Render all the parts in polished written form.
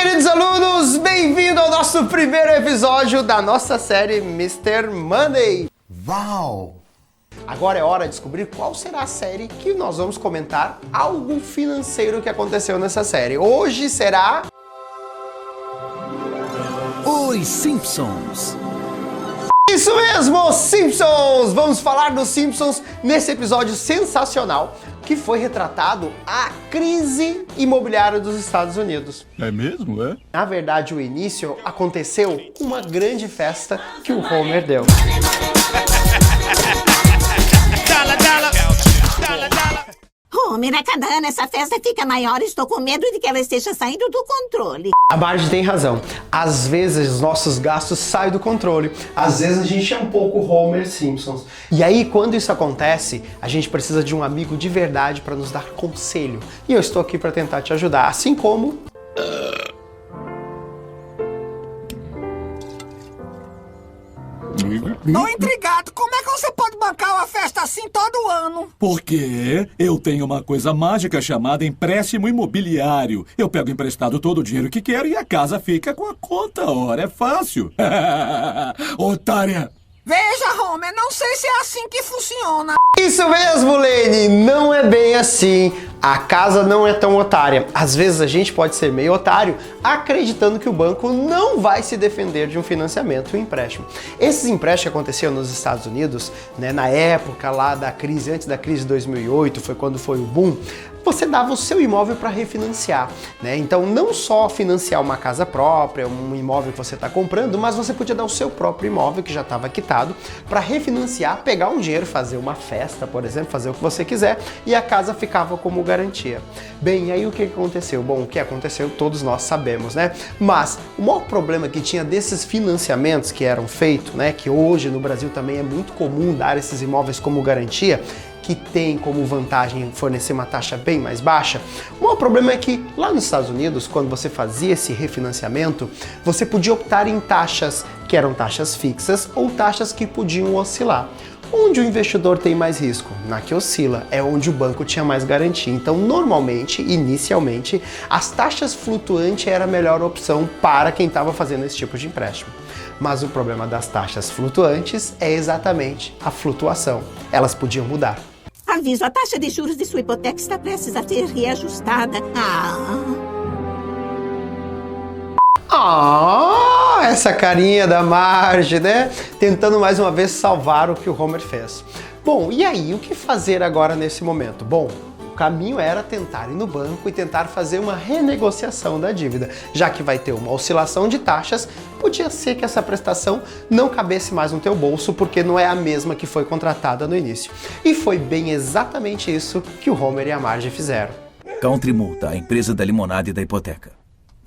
queridos alunos! Bem-vindo ao nosso primeiro episódio da nossa série Mr. Money. Uau! Agora é hora de descobrir qual será a série que nós vamos comentar algo financeiro que aconteceu nessa série. Hoje será... Os Simpsons. Isso mesmo, Simpsons! Vamos falar dos Simpsons nesse episódio sensacional que foi retratado a crise imobiliária dos Estados Unidos. É mesmo, é? Na verdade, o início aconteceu com uma grande festa que o Homer deu. Homer, a cada ano essa festa fica maior e estou com medo de que ela esteja saindo do controle. A Marge tem razão. Às vezes os nossos gastos saem do controle. Às vezes a gente é um pouco Homer Simpsons. E aí, quando isso acontece, a gente precisa de um amigo de verdade para nos dar conselho. E eu estou aqui para tentar te ajudar, assim como... Tô intrigado, como é que você pode bancar uma festa assim todo ano? Porque eu tenho uma coisa mágica chamada empréstimo imobiliário. Eu pego emprestado todo o dinheiro que quero e a casa fica com a conta. Ora, é fácil. Otária! Veja, Homer, não sei se é assim que funciona. Isso mesmo, Lene! Não é bem assim. A casa não é tão otária. Às vezes a gente pode ser meio otário, acreditando que o banco não vai se defender de um financiamento, um empréstimo. Esses empréstimos aconteciam nos Estados Unidos, né, na época lá da crise, antes da crise de 2008, foi quando foi o boom. Você dava o seu imóvel para refinanciar, né? Então não só financiar uma casa própria, um imóvel que você está comprando, mas você podia dar o seu próprio imóvel que já estava quitado para refinanciar, pegar um dinheiro, fazer uma festa, por exemplo, fazer o que você quiser e a casa ficava como garantia. Bem, aí o que aconteceu? Bom, o que aconteceu todos nós sabemos, né? Mas o maior problema que tinha desses financiamentos que eram feitos, né? Que hoje no Brasil também é muito comum dar esses imóveis como garantia, que tem como vantagem fornecer uma taxa bem mais baixa. O maior problema é que lá nos Estados Unidos, quando você fazia esse refinanciamento, você podia optar em taxas que eram taxas fixas ou taxas que podiam oscilar. Onde o investidor tem mais risco? Na que oscila, é onde o banco tinha mais garantia. Então, normalmente, inicialmente, as taxas flutuantes era a melhor opção para quem estava fazendo esse tipo de empréstimo. Mas o problema das taxas flutuantes é exatamente a flutuação. Elas podiam mudar. Aviso, a taxa de juros de sua hipoteca está prestes a ser reajustada. Essa carinha da Marge, né? Tentando mais uma vez salvar o que o Homer fez. Bom, e aí, o que fazer agora nesse momento? Bom, o caminho era tentar ir no banco e tentar fazer uma renegociação da dívida. Já que vai ter uma oscilação de taxas, podia ser que essa prestação não cabesse mais no teu bolso, porque não é a mesma que foi contratada no início. E foi bem exatamente isso que o Homer e a Marge fizeram. Country Multa, a empresa da limonada e da hipoteca.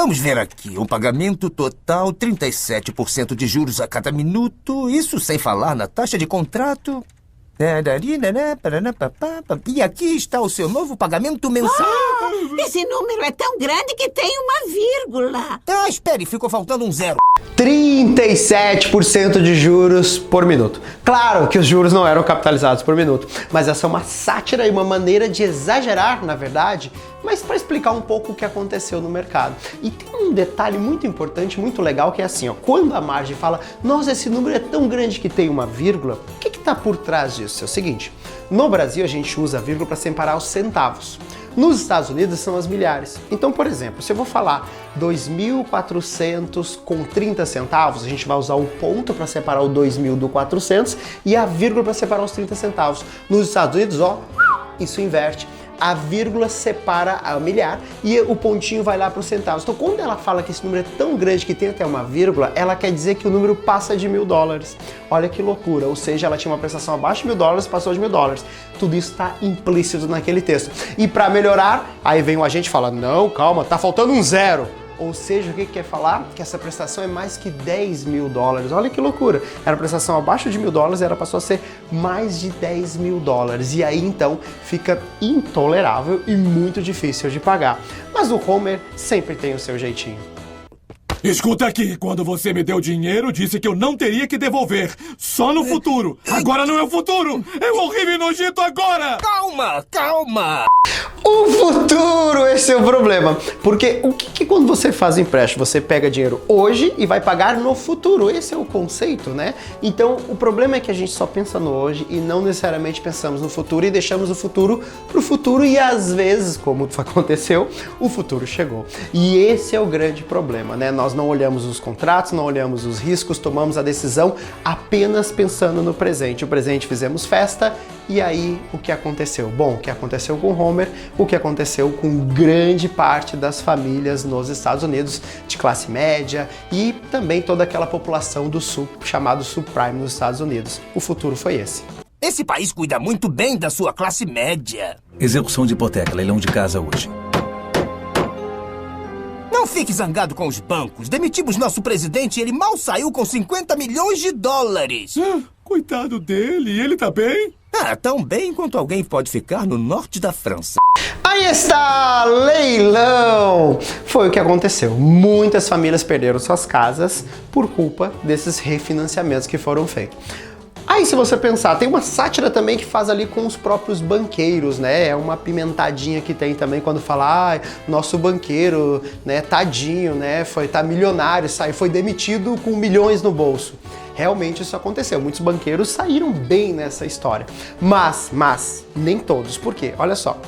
Vamos ver aqui, um pagamento total, 37% de juros a cada minuto, isso sem falar na taxa de contrato. E aqui está o seu novo pagamento mensal. Esse número é tão grande que tem uma vírgula. Ah, espere, ficou faltando um zero. 37% de juros por minuto. Claro que os juros não eram capitalizados por minuto, mas essa é uma sátira e uma maneira de exagerar, na verdade, mas para explicar um pouco o que aconteceu no mercado. E tem um detalhe muito importante, muito legal, que é assim, ó, quando a Marge fala, nossa, esse número é tão grande que tem uma vírgula, o que está por trás disso? É o seguinte, no Brasil a gente usa a vírgula para separar os centavos. Nos Estados Unidos são as milhares. Então, por exemplo, se eu vou falar 2.400 com 30 centavos, a gente vai usar o ponto para separar o 2.000 do 400 e a vírgula para separar os 30 centavos. Nos Estados Unidos, ó, isso inverte. A vírgula separa a milhar e o pontinho vai lá para os centavos. Então, quando ela fala que esse número é tão grande que tem até uma vírgula, ela quer dizer que o número passa de $1.000. Olha que loucura, ou seja, ela tinha uma prestação abaixo de $1.000, passou de $1.000. Tudo isso está implícito naquele texto. E para melhorar, aí vem o agente e fala, não, calma, tá faltando um zero. Ou seja, o que quer falar? Que essa prestação é mais que $10.000. Olha que loucura. Era prestação abaixo de $1.000, ela passou a ser mais de $10.000. E aí então fica intolerável e muito difícil de pagar. Mas o Homer sempre tem o seu jeitinho. Escuta aqui, quando você me deu dinheiro, disse que eu não teria que devolver. Só no futuro. Agora não é o futuro. É horrível e nojento agora. Calma, calma. O futuro, esse é o problema. Porque o que quando você faz empréstimo, você pega dinheiro hoje e vai pagar no futuro. Esse é o conceito, né? Então, o problema é que a gente só pensa no hoje e não necessariamente pensamos no futuro e deixamos o futuro pro futuro e às vezes, como aconteceu, o futuro chegou. E esse é o grande problema, né? Nós não olhamos os contratos, não olhamos os riscos, tomamos a decisão apenas pensando no presente. O presente fizemos festa e aí o que aconteceu? Bom, o que aconteceu com Homer, o que aconteceu com grande parte das famílias nos Estados Unidos de classe média e também toda aquela população do sul, chamado subprime nos Estados Unidos. O futuro foi esse. Esse país cuida muito bem da sua classe média. Execução de hipoteca, leilão de casa hoje. Não fique zangado com os bancos. Demitimos nosso presidente e ele mal saiu com 50 milhões de dólares. Coitado dele, ele tá bem? Tão bem quanto alguém pode ficar no norte da França. Aí está, leilão! Foi o que aconteceu. Muitas famílias perderam suas casas por culpa desses refinanciamentos que foram feitos. Aí se você pensar, tem uma sátira também que faz ali com os próprios banqueiros, né? É uma pimentadinha que tem também quando fala, nosso banqueiro, né, tadinho, né, tá milionário, foi demitido com milhões no bolso. Realmente isso aconteceu, muitos banqueiros saíram bem nessa história, mas nem todos, por quê? Olha só,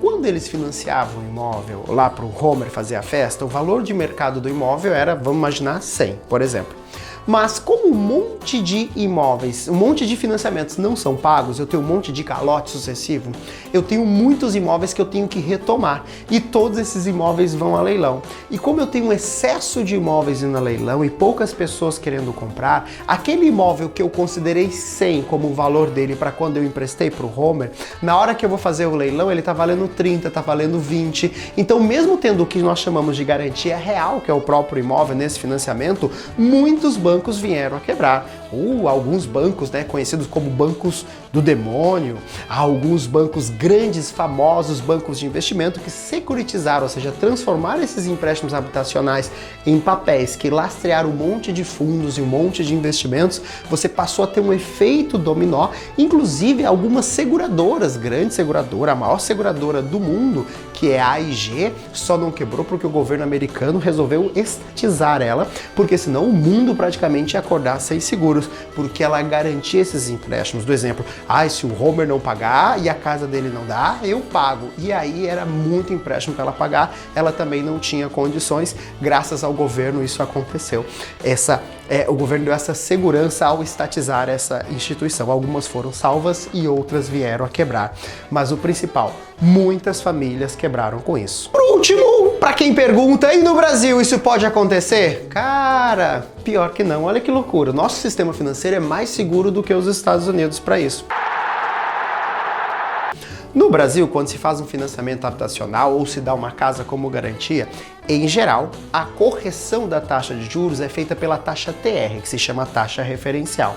quando eles financiavam o imóvel lá para o Homer fazer a festa, o valor de mercado do imóvel era, vamos imaginar, 100, por exemplo. Mas como um monte de imóveis, um monte de financiamentos não são pagos, eu tenho um monte de calote sucessivo, eu tenho muitos imóveis que eu tenho que retomar e todos esses imóveis vão a leilão. E como eu tenho um excesso de imóveis indo a leilão e poucas pessoas querendo comprar, aquele imóvel que eu considerei 100 como o valor dele para quando eu emprestei para o Homer, na hora que eu vou fazer o leilão ele está valendo 30, está valendo 20. Então mesmo tendo o que nós chamamos de garantia real, que é o próprio imóvel nesse financiamento, muitos bancos vieram a quebrar. Alguns bancos, né, conhecidos como bancos do demônio, alguns bancos grandes, famosos bancos de investimento que securitizaram, ou seja, transformaram esses empréstimos habitacionais em papéis que lastrearam um monte de fundos e um monte de investimentos. Você passou a ter um efeito dominó, inclusive algumas seguradoras, grande seguradora, a maior seguradora do mundo, que é a AIG, só não quebrou porque o governo americano resolveu estatizar ela, porque senão o mundo praticamente ia acordar sem seguros, porque ela garantia esses empréstimos. Do exemplo, se o Homer não pagar e a casa dele não dá, eu pago. E aí era muito empréstimo para ela pagar, ela também não tinha condições, graças ao governo isso aconteceu. O governo deu essa segurança ao estatizar essa instituição. Algumas foram salvas e outras vieram a quebrar. Mas o principal, muitas famílias quebraram com isso. Por último, para quem pergunta, e no Brasil isso pode acontecer? Cara, pior que não, olha que loucura. Nosso sistema financeiro é mais seguro do que os Estados Unidos para isso. No Brasil, quando se faz um financiamento habitacional ou se dá uma casa como garantia, em geral, a correção da taxa de juros é feita pela taxa TR, que se chama taxa referencial.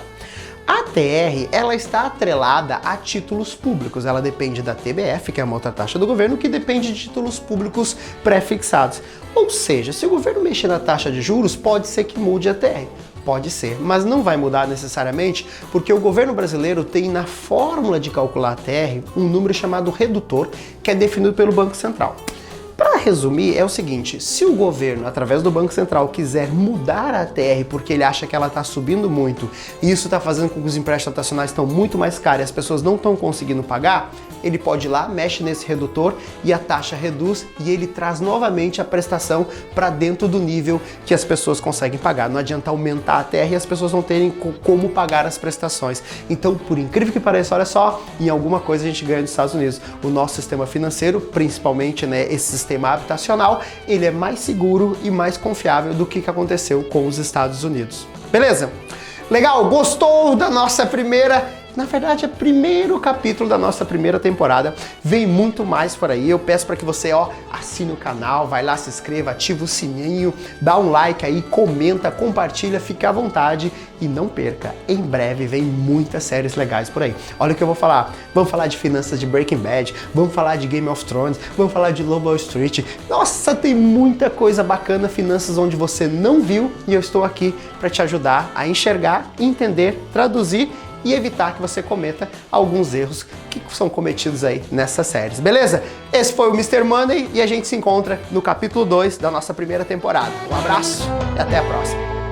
A TR, ela está atrelada a títulos públicos, ela depende da TBF, que é uma outra taxa do governo, que depende de títulos públicos pré-fixados. Ou seja, se o governo mexer na taxa de juros, pode ser que mude a TR. Pode ser, mas não vai mudar necessariamente, porque o governo brasileiro tem na fórmula de calcular a TR um número chamado redutor, que é definido pelo Banco Central. Para resumir, é o seguinte, se o governo, através do Banco Central, quiser mudar a TR porque ele acha que ela está subindo muito e isso está fazendo com que os empréstimos habitacionais estão muito mais caros e as pessoas não estão conseguindo pagar, ele pode ir lá, mexe nesse redutor e a taxa reduz e ele traz novamente a prestação para dentro do nível que as pessoas conseguem pagar. Não adianta aumentar a TR e as pessoas não terem como pagar as prestações. Então, por incrível que pareça, olha só, em alguma coisa a gente ganha dos Estados Unidos. O nosso sistema financeiro, principalmente, né, esse sistema habitacional, ele é mais seguro e mais confiável do que aconteceu com os Estados Unidos. Beleza? Legal? Gostou da nossa na verdade, é o primeiro capítulo da nossa primeira temporada. Vem muito mais por aí. Eu peço para que você assine o canal, vai lá, se inscreva, ativa o sininho, dá um like aí, comenta, compartilha, fique à vontade e não perca. Em breve vem muitas séries legais por aí. Olha o que eu vou falar. Vamos falar de finanças de Breaking Bad, vamos falar de Game of Thrones, vamos falar de Lobo Wall Street. Nossa, tem muita coisa bacana, finanças onde você não viu e eu estou aqui para te ajudar a enxergar, entender, traduzir e evitar que você cometa alguns erros que são cometidos aí nessas séries, beleza? Esse foi o Mr. Money e a gente se encontra no capítulo 2 da nossa primeira temporada. Um abraço e até a próxima!